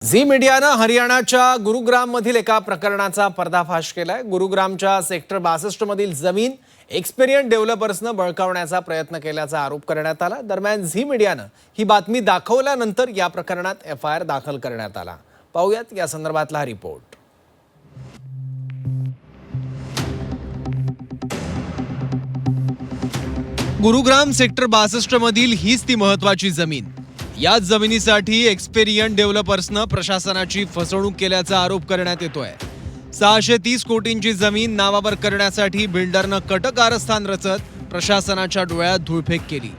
Zee मीडियानं हरियाणाच्या गुरुग्राम मधील एका प्रकरणाचा पर्दाफाश केलाय। गुरुग्रामच्या सेक्टर 62 मधील जमीन एक्सपेरियंट डेव्हलपर्सनं बळकावण्याचा प्रयत्न केल्याचा आरोप करण्यात आला। दरम्यान झी मीडियानं ही बातमी दाखवल्यानंतर या प्रकरणात एफआयआर दाखल करण्यात आला। पाहूयात या संदर्भातला रिपोर्ट। गुरुग्राम सेक्टर 62 मधील हीच ती महत्त्वाची जमीन। या जमिनीसाठी एक्सपेरियंट डेव्हलपर्सनं प्रशासनाची फसवणूक केल्याचा आरोप करण्यात येतोय। 630 कोटींची जमीन नावावर करण्यासाठी बिल्डरनं कट कारस्थान रचत प्रशासनाच्या डोळ्यात धूळफेक केली।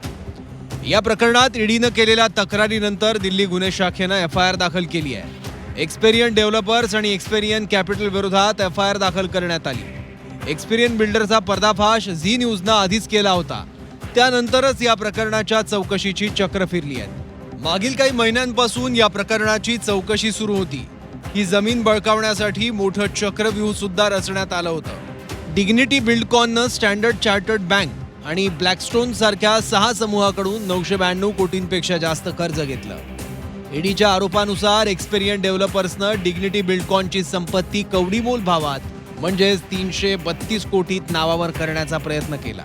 या प्रकरणात ईडीनं केलेल्या तक्रारीनंतर दिल्ली गुन्हे शाखेनं एफआयआर दाखल केली आहे। एक्सपेरियंट डेव्हलपर्स आणि एक्सपेरियंट कॅपिटल विरोधात एफआयआर दाखल करण्यात आली। एक्सपेरियंट बिल्डरचा पर्दाफाश झी न्यूजनं आधीच केला होता। त्यानंतरच या प्रकरणाच्या चौकशीची चक्र फिरली आहे। मागील काही महिन्यांपासून या प्रकरणाची चौकशी सुरू होती। ही जमीन बळकावण्यासाठी मोठं चक्रव्यूह सुद्धा रचण्यात आलं होतं। डिग्निटी बिल्डकॉननं स्टँडर्ड चार्टर्ड बँक आणि ब्लॅकस्टोन सारख्या 6 समूहाकडून 992 कोटींपेक्षा जास्त कर्ज घेतलं। ईडीच्या आरोपानुसार एक्सपेरियंट डेव्हलपर्सनं डिग्निटी बिल्डकॉनची संपत्ती कवडीमोल भावात म्हणजेच 332 कोटीत नावावर करण्याचा प्रयत्न केला।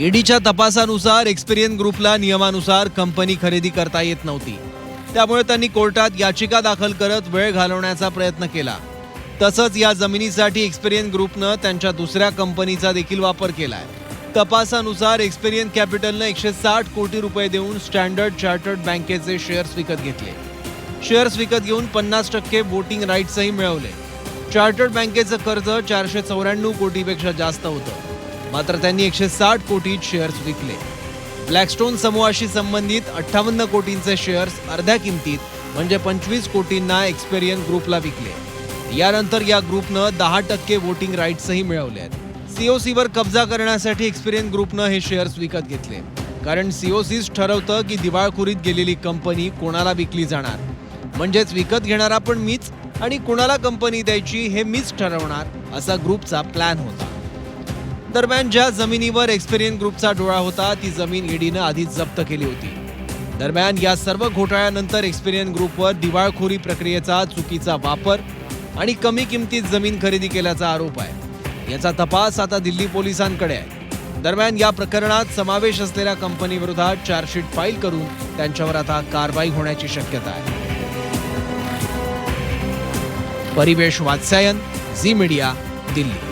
ईडीच्या तपासानुसार एक्सपेरियंट ग्रुपला नियमानुसार कंपनी खरेदी करता येत नव्हती। त्यामुळे त्यांनी कोर्टात याचिका दाखल करत वेळ घालवण्याचा प्रयत्न केला। तसंच या जमिनीसाठी एक्सपेरियंट ग्रुपनं त्यांच्या दुसऱ्या कंपनीचा देखील वापर केलाय। तपासानुसार एक्सपेरियंट कॅपिटलनं 160 कोटी रुपये देऊन स्टँडर्ड चार्टर्ड बँकेचे शेअर्स विकत घेतले। शेअर्स विकत घेऊन 50% वोटिंग राईट्सही मिळवले। चार्टर्ड बँकेचं कर्ज 494 कोटीपेक्षा जास्त होतं, मात्र त्यांनी 160 कोटीत शेअर्स विकले। ब्लॅकस्टोन समूहाशी संबंधित 58 कोटींचे शेअर्स अर्ध्या किमतीत म्हणजे 25 कोटींना एक्सपेरियंट ग्रुपला विकले। यानंतर या ग्रुपनं 10% वोटिंग राईट्सही मिळवले आहेत। सीओसीवर कब्जा करण्यासाठी एक्सपेरियंट ग्रुपनं हे शेअर्स विकत घेतले, कारण सीओसीच ठरवतं की दिवाळखोरीत गेलेली कंपनी कोणाला विकली जाणार, म्हणजेच विकत घेणारा पण मीच आणि कोणाला कंपनी द्यायची हे मीच ठरवणार असा ग्रुपचा प्लॅन होता। दरम्यान ज्या जमिनीवर एक्सपेरियंट ग्रुपचा डोळा होता ती जमीन ईडीनं आधीच जप्त केली होती। दरम्यान या सर्व घोटाळ्यानंतर एक्सपेरियंट ग्रुपवर दिवाळखोरी प्रक्रियेचा चुकीचा वापर आणि कमी किमतीत जमीन खरेदी केल्याचा आरोप आहे। याचा तपास आता दिल्ली पोलिसांकडे आहे। दरम्यान या प्रकरणात समावेश असलेल्या कंपनीविरोधात चार्जशीट फाईल करून त्यांच्यावर आता कारवाई होण्याची शक्यता आहे। परिवेश वात्स्यायन, झी मीडिया, दिल्ली।